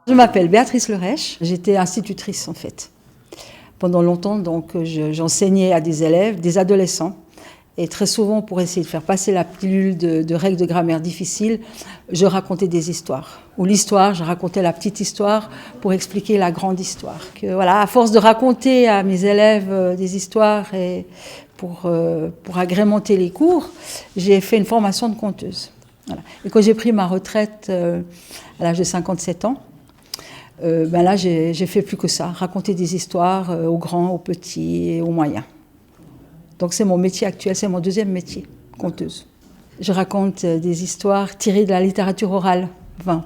Je m'appelle Béatrice Lerèche, j'étais institutrice en fait. Pendant longtemps, donc, j'enseignais à des élèves, des adolescents. Et très souvent, pour essayer de faire passer la pilule de règles de grammaire difficiles, je racontais des histoires. Ou l'histoire, je racontais la petite histoire pour expliquer la grande histoire. Que, voilà, à force de raconter à mes élèves des histoires et pour agrémenter les cours, j'ai fait une formation de conteuse. Voilà. Et quand j'ai pris ma retraite à l'âge de 57 ans, là, j'ai fait plus que ça, raconter des histoires aux grands, aux petits et aux moyens. Donc c'est mon métier actuel, c'est mon deuxième métier, conteuse. Je raconte des histoires tirées de la littérature orale, enfin,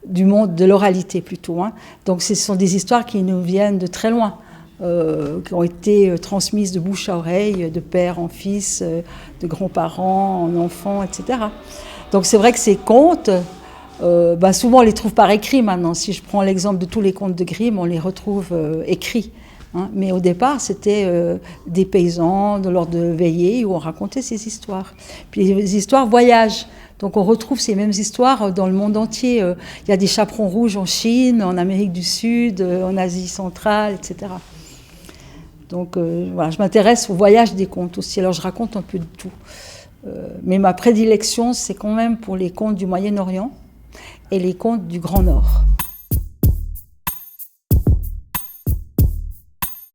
du monde de l'oralité plutôt. Donc ce sont des histoires qui nous viennent de très loin, qui ont été transmises de bouche à oreille, de père en fils, de grands-parents en enfants, etc. Donc c'est vrai que ces contes, souvent on les trouve par écrit maintenant. Si je prends l'exemple de tous les contes de Grimm, on les retrouve écrits. Mais au départ, c'était des paysans lors de veillées où on racontait ces histoires. Puis les histoires voyagent. Donc on retrouve ces mêmes histoires dans le monde entier. Il y a des chaperons rouges en Chine, en Amérique du Sud, en Asie centrale, etc. Donc voilà, je m'intéresse au voyage des contes aussi. Alors je raconte un peu de tout. Mais ma prédilection, c'est quand même pour les contes du Moyen-Orient et les contes du Grand Nord.